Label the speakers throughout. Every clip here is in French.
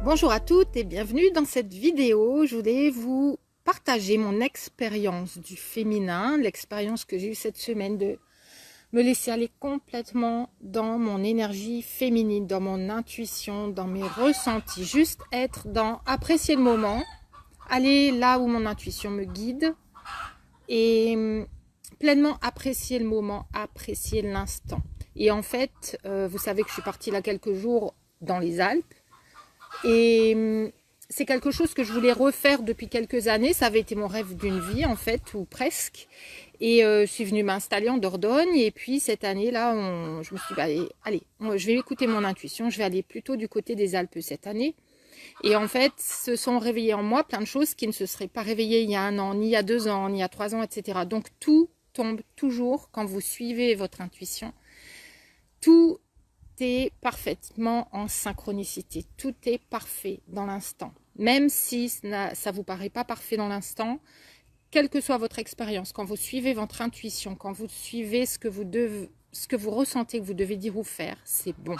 Speaker 1: Bonjour à toutes et bienvenue dans cette vidéo. Je voulais vous partager mon expérience du féminin, l'expérience que j'ai eue cette semaine de me laisser aller complètement dans mon énergie féminine, dans mon intuition, dans mes ressentis, juste être dans apprécier le moment, aller là où mon intuition me guide et pleinement apprécier le moment, apprécier l'instant. Et en fait, vous savez que je suis partie là quelques jours dans les Alpes. Et c'est quelque chose que je voulais refaire depuis quelques années. Ça avait été mon rêve d'une vie, en fait, ou presque. Et je suis venue m'installer en Dordogne. Et puis, cette année-là, je me suis dit, allez, je vais écouter mon intuition. Je vais aller plutôt du côté des Alpes cette année. Et en fait, se sont réveillées en moi plein de choses qui ne se seraient pas réveillées il y a 1 an, ni il y a 2 ans, ni il y a 3 ans, etc. Donc, tout tombe toujours quand vous suivez votre intuition. Tout est parfaitement en synchronicité. Tout est parfait dans l'instant. Même si ça ne vous paraît pas parfait dans l'instant, quelle que soit votre expérience, quand vous suivez votre intuition, quand vous suivez ce que vous ressentez que vous devez dire ou faire, c'est bon.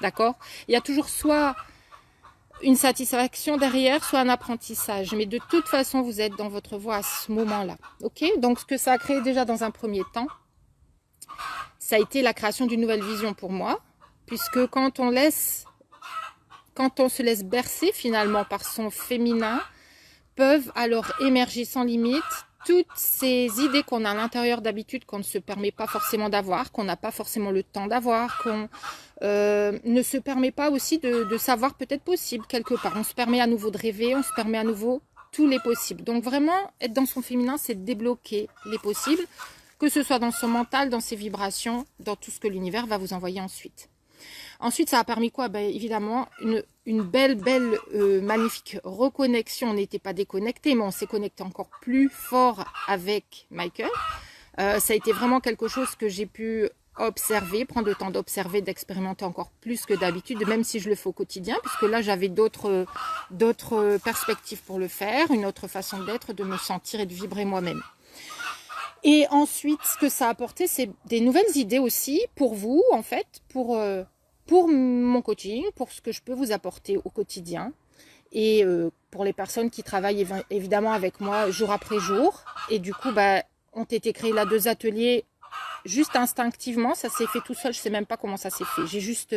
Speaker 1: D'accord? Il y a toujours soit une satisfaction derrière, soit un apprentissage. Mais de toute façon, vous êtes dans votre voie à ce moment-là. Ok? Donc, ce que ça a créé déjà dans un premier temps, ça a été la création d'une nouvelle vision pour moi. Puisque quand on se laisse bercer finalement par son féminin, peuvent alors émerger sans limite toutes ces idées qu'on a à l'intérieur d'habitude, qu'on ne se permet pas forcément d'avoir, qu'on n'a pas forcément le temps d'avoir, qu'on ne se permet pas aussi de savoir peut-être possible quelque part. On se permet à nouveau de rêver, on se permet à nouveau tous les possibles. Donc vraiment, être dans son féminin, c'est débloquer les possibles, que ce soit dans son mental, dans ses vibrations, dans tout ce que l'univers va vous envoyer ensuite. Ensuite, ça a permis quoi? Ben, évidemment, une belle, magnifique reconnexion. On n'était pas déconnecté, mais on s'est connecté encore plus fort avec Michael. Ça a été vraiment quelque chose que j'ai pu observer, prendre le temps d'observer, d'expérimenter encore plus que d'habitude, même si je le fais au quotidien, puisque là, j'avais d'autres perspectives pour le faire, une autre façon d'être, de me sentir et de vibrer moi-même. Et ensuite, ce que ça a apporté, c'est des nouvelles idées aussi pour vous, en fait, pour mon coaching, pour ce que je peux vous apporter au quotidien. Et pour les personnes qui travaillent évidemment avec moi jour après jour. Et du coup, ont été créés là 2 ateliers juste instinctivement. Ça s'est fait tout seul, je ne sais même pas comment ça s'est fait. J'ai juste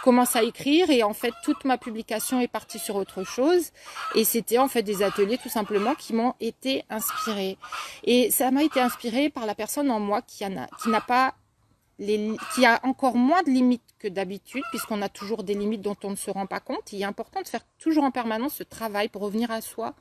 Speaker 1: commencé à écrire et en fait, toute ma publication est partie sur autre chose. Et c'était en fait des ateliers tout simplement qui m'ont été inspirés. Et ça m'a été inspiré par la personne en moi qui a encore moins de limites que d'habitude, puisqu'on a toujours des limites dont on ne se rend pas compte. Il est important de faire toujours en permanence ce travail pour revenir à soi,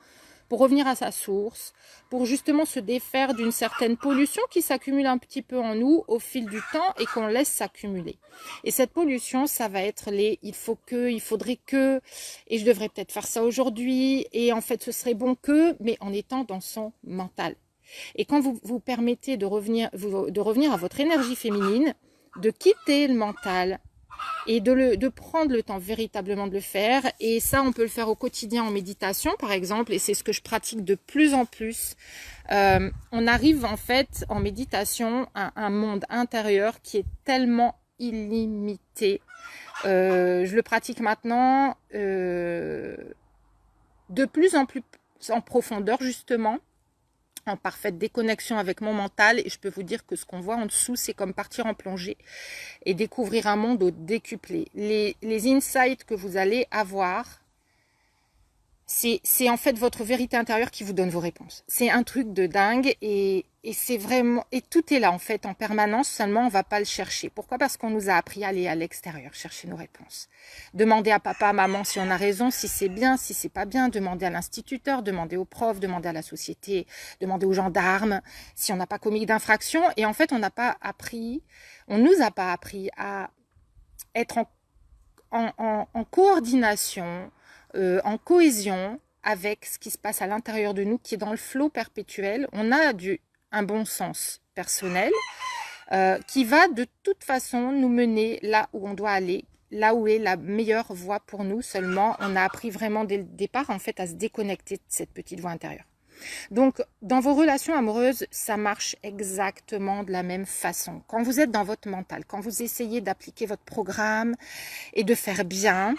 Speaker 1: pour revenir à sa source, pour justement se défaire d'une certaine pollution qui s'accumule un petit peu en nous au fil du temps et qu'on laisse s'accumuler. Et cette pollution, ça va être il faudrait que, et je devrais peut-être faire ça aujourd'hui, et en fait ce serait bon que, mais en étant dans son mental. Et quand vous vous permettez de revenir à votre énergie féminine, de quitter le mental et de prendre le temps véritablement de le faire. Et ça, on peut le faire au quotidien en méditation, par exemple, et c'est ce que je pratique de plus en plus. On arrive en fait en méditation à un monde intérieur qui est tellement illimité. Je le pratique maintenant de plus en plus en profondeur, justement, en parfaite déconnexion avec mon mental, et je peux vous dire que ce qu'on voit en dessous, c'est comme partir en plongée et découvrir un monde au décuplé. Les insights que vous allez avoir, c'est en fait votre vérité intérieure qui vous donne vos réponses. C'est un truc de dingue et c'est vraiment, et tout est là en fait en permanence, seulement on va pas le chercher. Pourquoi? Parce qu'on nous a appris à aller à l'extérieur chercher nos réponses. Demander à papa, maman si on a raison, si c'est bien, si c'est pas bien, demander à l'instituteur, demander aux profs, demander à la société, demander aux gendarmes si on n'a pas commis d'infraction. Et en fait, on nous a pas appris à être en coordination, en cohésion avec ce qui se passe à l'intérieur de nous, qui est dans le flot perpétuel. On a un bon sens personnel qui va de toute façon nous mener là où on doit aller, là où est la meilleure voie pour nous. Seulement, on a appris vraiment dès le départ en fait à se déconnecter de cette petite voie intérieure. Donc, dans vos relations amoureuses, ça marche exactement de la même façon. Quand vous êtes dans votre mental, quand vous essayez d'appliquer votre programme et de faire bien,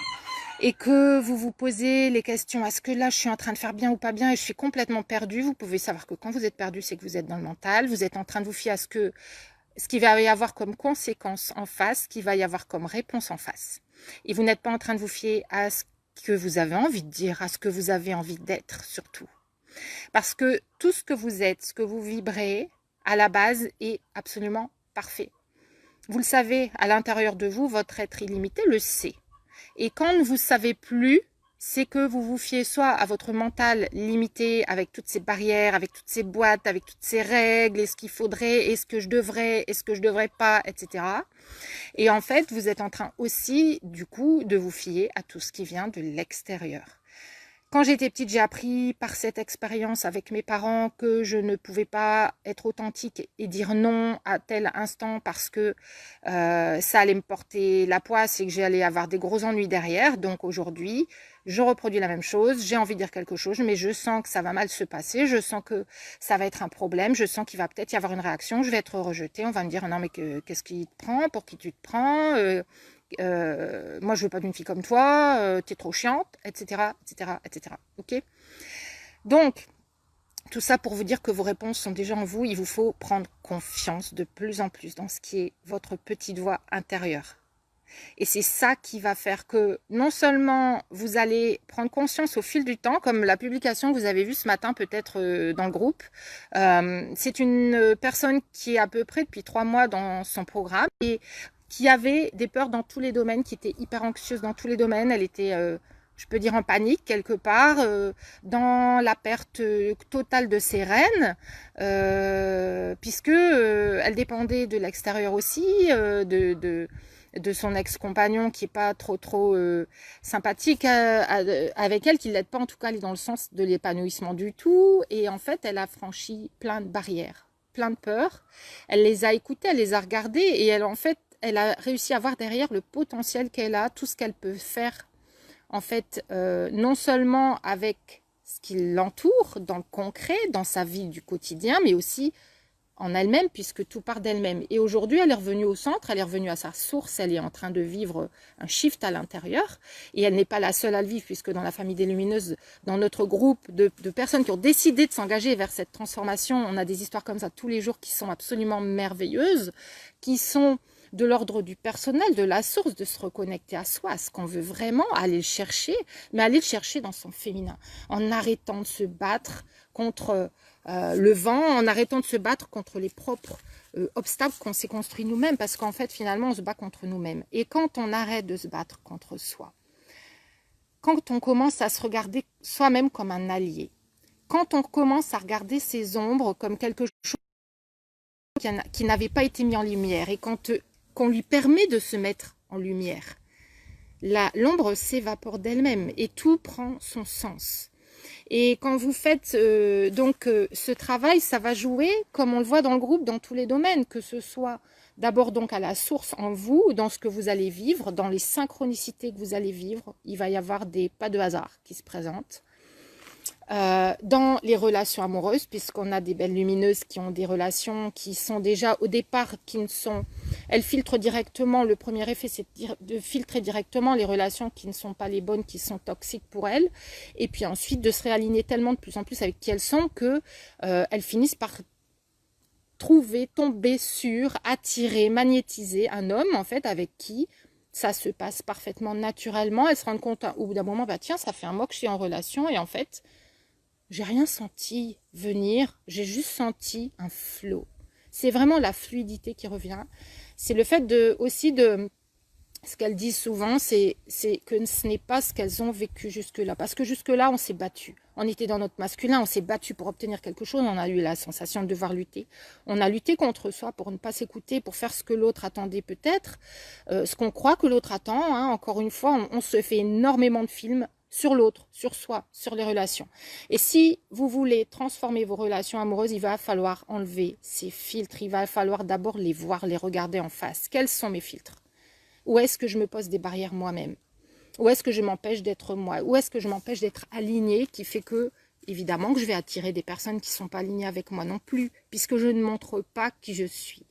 Speaker 1: et que vous vous posez les questions, est-ce que là je suis en train de faire bien ou pas bien et je suis complètement perdue, vous pouvez savoir que quand vous êtes perdu, c'est que vous êtes dans le mental, vous êtes en train de vous fier à ce qu'il va y avoir comme conséquence en face, ce qu'il va y avoir comme réponse en face. Et vous n'êtes pas en train de vous fier à ce que vous avez envie de dire, à ce que vous avez envie d'être surtout. Parce que tout ce que vous êtes, ce que vous vibrez, à la base, est absolument parfait. Vous le savez, à l'intérieur de vous, votre être illimité le sait. Et quand vous ne savez plus, c'est que vous vous fiez soit à votre mental limité avec toutes ces barrières, avec toutes ces boîtes, avec toutes ces règles, est-ce qu'il faudrait, est-ce que je devrais, est-ce que je devrais pas, etc. Et en fait, vous êtes en train aussi, du coup, de vous fier à tout ce qui vient de l'extérieur. Quand j'étais petite, j'ai appris par cette expérience avec mes parents que je ne pouvais pas être authentique et dire non à tel instant parce que ça allait me porter la poisse et que j'allais avoir des gros ennuis derrière. Donc aujourd'hui, je reproduis la même chose, j'ai envie de dire quelque chose, mais je sens que ça va mal se passer, je sens que ça va être un problème, je sens qu'il va peut-être y avoir une réaction, je vais être rejetée, on va me dire non mais qu'est-ce qui te prend, pour qui tu te prends moi je veux pas d'une fille comme toi, t'es trop chiante, etc., etc., etc. Ok. Donc tout ça pour vous dire que vos réponses sont déjà en vous. Il vous faut prendre confiance de plus en plus dans ce qui est votre petite voix intérieure. Et c'est ça qui va faire que non seulement vous allez prendre conscience au fil du temps, comme la publication que vous avez vue ce matin peut-être dans le groupe. C'est une personne qui est à peu près depuis 3 mois dans son programme et qui avait des peurs dans tous les domaines, qui était hyper anxieuse dans tous les domaines. Elle était, je peux dire, en panique quelque part, dans la perte totale de ses rênes, puisque elle dépendait de l'extérieur aussi, de son ex-compagnon qui est pas trop sympathique avec elle, qui l'aide pas en tout cas aller dans le sens de l'épanouissement du tout. Et en fait, elle a franchi plein de barrières, plein de peurs. Elle les a écoutées, elle les a regardées et elle en fait, elle a réussi à voir derrière le potentiel qu'elle a, tout ce qu'elle peut faire en fait, non seulement avec ce qui l'entoure dans le concret, dans sa vie du quotidien, mais aussi en elle-même, puisque tout part d'elle-même. Et aujourd'hui, elle est revenue au centre, elle est revenue à sa source, elle est en train de vivre un shift à l'intérieur. Et elle n'est pas la seule à le vivre, puisque dans la famille des Lumineuses, dans notre groupe de personnes qui ont décidé de s'engager vers cette transformation, on a des histoires comme ça tous les jours qui sont absolument merveilleuses, qui sont de l'ordre du personnel, de la source, de se reconnecter à soi, à ce qu'on veut vraiment, aller le chercher, mais aller le chercher dans son féminin, en arrêtant de se battre contre le vent, en arrêtant de se battre contre les propres obstacles qu'on s'est construits nous-mêmes, parce qu'en fait, finalement, on se bat contre nous-mêmes. Et quand on arrête de se battre contre soi, quand on commence à se regarder soi-même comme un allié, quand on commence à regarder ses ombres comme quelque chose qui n'avait pas été mis en lumière, et quand qu'on lui permet de se mettre en lumière, l'ombre s'évapore d'elle-même et tout prend son sens. Et quand vous faites ce travail, ça va jouer, comme on le voit dans le groupe, dans tous les domaines, que ce soit d'abord donc à la source en vous, dans ce que vous allez vivre, dans les synchronicités que vous allez vivre, il va y avoir des pas de hasard qui se présentent. Dans les relations amoureuses, puisqu'on a des belles lumineuses qui ont des relations qui sont déjà au départ, elles filtrent directement, le premier effet c'est de filtrer directement les relations qui ne sont pas les bonnes, qui sont toxiques pour elles, et puis ensuite de se réaligner tellement de plus en plus avec qui elles sont que elles finissent par trouver, tomber sur, attirer, magnétiser un homme en fait avec qui ça se passe parfaitement naturellement. Elles se rendent compte au bout d'un moment, bah tiens, ça fait un mois que je suis en relation et en fait j'ai rien senti venir, j'ai juste senti un flot. C'est vraiment la fluidité qui revient. C'est le fait aussi de ce qu'elles disent souvent, c'est que ce n'est pas ce qu'elles ont vécu jusque-là. Parce que jusque-là, on s'est battu. On était dans notre masculin, on s'est battu pour obtenir quelque chose. On a eu la sensation de devoir lutter. On a lutté contre soi pour ne pas s'écouter, pour faire ce que l'autre attendait peut-être, ce qu'on croit que l'autre attend. Hein. Encore une fois, on se fait énormément de films sur l'autre, sur soi, sur les relations. Et si vous voulez transformer vos relations amoureuses, il va falloir enlever ces filtres. Il va falloir d'abord les voir, les regarder en face. Quels sont mes filtres ? Où est-ce que je me pose des barrières moi-même? Où est-ce que je m'empêche d'être moi? Où est-ce que je m'empêche d'être alignée, qui fait que, évidemment, que je vais attirer des personnes qui ne sont pas alignées avec moi non plus, puisque je ne montre pas qui je suis.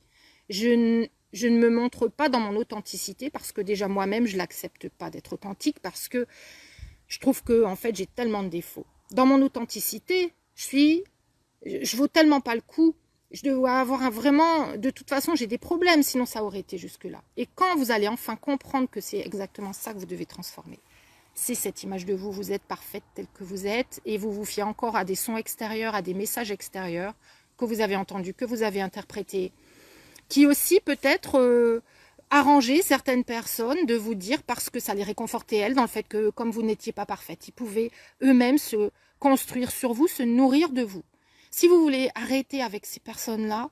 Speaker 1: Je je ne me montre pas dans mon authenticité parce que déjà moi-même, je l'accepte pas d'être authentique parce que je trouve que en fait, j'ai tellement de défauts. Dans mon authenticité, je vaux tellement pas le coup. Je dois avoir vraiment, de toute façon, j'ai des problèmes, sinon ça aurait été jusque-là. Et quand vous allez enfin comprendre que c'est exactement ça que vous devez transformer, c'est cette image de vous, vous êtes parfaite telle que vous êtes, et vous vous fiez encore à des sons extérieurs, à des messages extérieurs que vous avez entendus, que vous avez interprétés, qui aussi peut-être arranger certaines personnes de vous dire, parce que ça les réconfortait elles, dans le fait que comme vous n'étiez pas parfaite, ils pouvaient eux-mêmes se construire sur vous, se nourrir de vous. Si vous voulez arrêter avec ces personnes-là,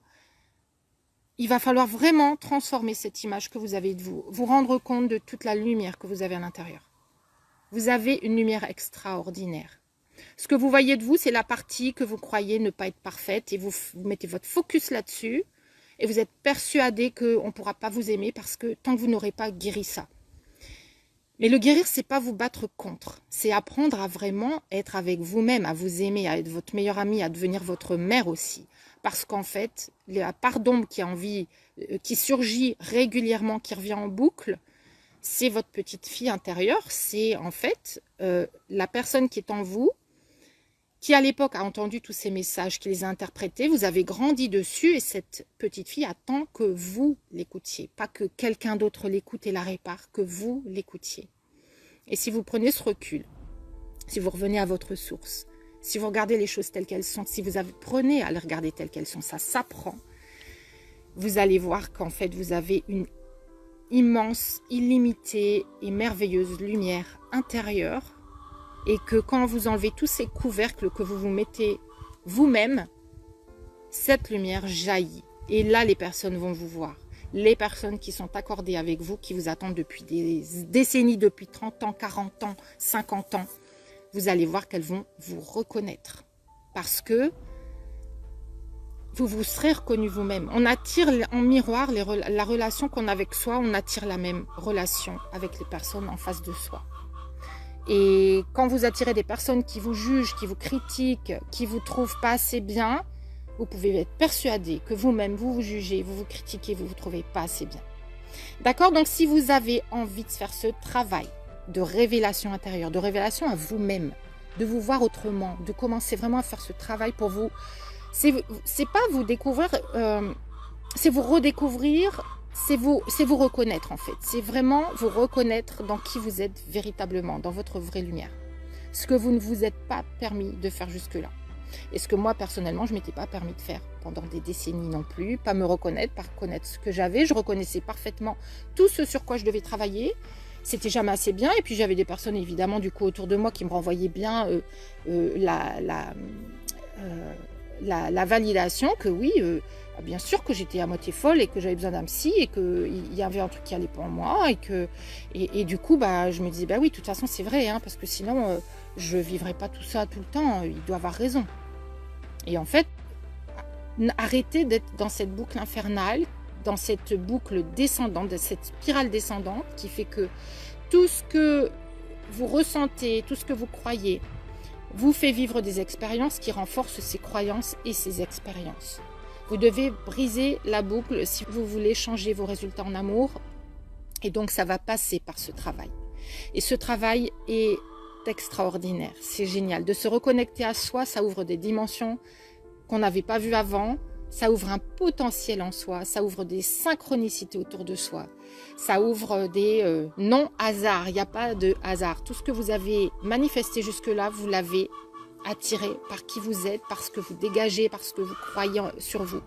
Speaker 1: il va falloir vraiment transformer cette image que vous avez de vous, vous rendre compte de toute la lumière que vous avez à l'intérieur. Vous avez une lumière extraordinaire. Ce que vous voyez de vous, c'est la partie que vous croyez ne pas être parfaite et vous mettez votre focus là-dessus et vous êtes persuadé qu'on ne pourra pas vous aimer parce que tant que vous n'aurez pas guéri ça. Mais le guérir, c'est pas vous battre contre, c'est apprendre à vraiment être avec vous-même, à vous aimer, à être votre meilleure amie, à devenir votre mère aussi. Parce qu'en fait, la part d'ombre qui surgit régulièrement, qui revient en boucle, c'est votre petite fille intérieure, c'est en fait la personne qui est en vous, qui à l'époque a entendu tous ces messages, qui les a interprétés, vous avez grandi dessus et cette petite fille attend que vous l'écoutiez, pas que quelqu'un d'autre l'écoute et la répare, que vous l'écoutiez. Et si vous prenez ce recul, si vous revenez à votre source, si vous regardez les choses telles qu'elles sont, si vous apprenez à les regarder telles qu'elles sont, ça s'apprend, vous allez voir qu'en fait vous avez une immense, illimitée et merveilleuse lumière intérieure et que quand vous enlevez tous ces couvercles que vous vous mettez vous-même, cette lumière jaillit. Et là, les personnes vont vous voir. Les personnes qui sont accordées avec vous, qui vous attendent depuis des décennies, depuis 30 ans, 40 ans, 50 ans, vous allez voir qu'elles vont vous reconnaître. Parce que vous vous serez reconnu vous-même. On attire en miroir la relation qu'on a avec soi, on attire la même relation avec les personnes en face de soi. Et quand vous attirez des personnes qui vous jugent, qui vous critiquent, qui vous trouvent pas assez bien, vous pouvez être persuadé que vous-même, vous vous jugez, vous vous critiquez, vous vous trouvez pas assez bien. D'accord? Donc, si vous avez envie de faire ce travail de révélation intérieure, de révélation à vous-même, de vous voir autrement, de commencer vraiment à faire ce travail pour vous, c'est pas vous découvrir, c'est vous redécouvrir, c'est vous reconnaître en fait. C'est vraiment vous reconnaître dans qui vous êtes véritablement, dans votre vraie lumière. Ce que vous ne vous êtes pas permis de faire jusque-là. Et ce que moi, personnellement, je ne m'étais pas permis de faire pendant des décennies non plus. Pas me reconnaître, pas reconnaître ce que j'avais. Je reconnaissais parfaitement tout ce sur quoi je devais travailler. C'était jamais assez bien. Et puis, j'avais des personnes, évidemment, du coup, autour de moi qui me renvoyaient bien la validation que oui, bien sûr que j'étais à moitié folle et que j'avais besoin d'un psy et qu'il y avait un truc qui allait pas en moi et du coup bah je me disais bah oui de toute façon c'est vrai hein, parce que sinon je vivrais pas tout ça tout le temps, il doit avoir raison. Et en fait arrêtez d'être dans cette boucle infernale, dans cette boucle descendante, de cette spirale descendante qui fait que tout ce que vous ressentez, tout ce que vous croyez vous fait vivre des expériences qui renforcent ces croyances et ces expériences. Vous devez briser la boucle si vous voulez changer vos résultats en amour. Et donc, ça va passer par ce travail. Et ce travail est extraordinaire. C'est génial. De se reconnecter à soi, ça ouvre des dimensions qu'on n'avait pas vues avant. Ça ouvre un potentiel en soi. Ça ouvre des synchronicités autour de soi. Ça ouvre des non-hasards. Il n'y a pas de hasard. Tout ce que vous avez manifesté jusque-là, vous l'avez attiré par qui vous êtes, par ce que vous dégagez, par ce que vous croyez sur vous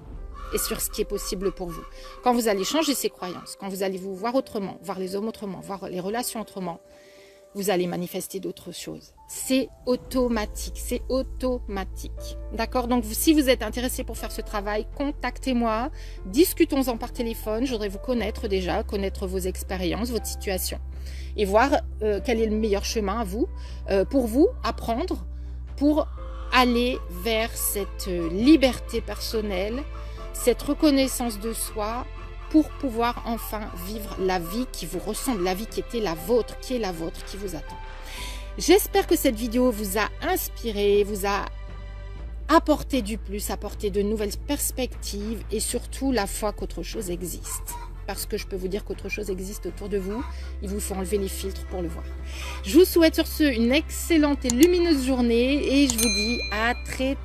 Speaker 1: et sur ce qui est possible pour vous. Quand vous allez changer ces croyances, quand vous allez vous voir autrement, voir les hommes autrement, voir les relations autrement, vous allez manifester d'autres choses. C'est automatique, c'est automatique. D'accord? Donc, si vous êtes intéressé pour faire ce travail, contactez-moi, discutons-en par téléphone. Je voudrais vous connaître déjà, connaître vos expériences, votre situation et voir quel est le meilleur chemin à vous, pour vous, apprendre, pour aller vers cette liberté personnelle, cette reconnaissance de soi, pour pouvoir enfin vivre la vie qui vous ressemble, la vie qui était la vôtre, qui est la vôtre, qui vous attend. J'espère que cette vidéo vous a inspiré, vous a apporté du plus, apporté de nouvelles perspectives et surtout la foi qu'autre chose existe. parce que je peux vous dire qu'autre chose existe autour de vous. Il vous faut enlever les filtres pour le voir. Je vous souhaite sur ce une excellente et lumineuse journée et je vous dis à très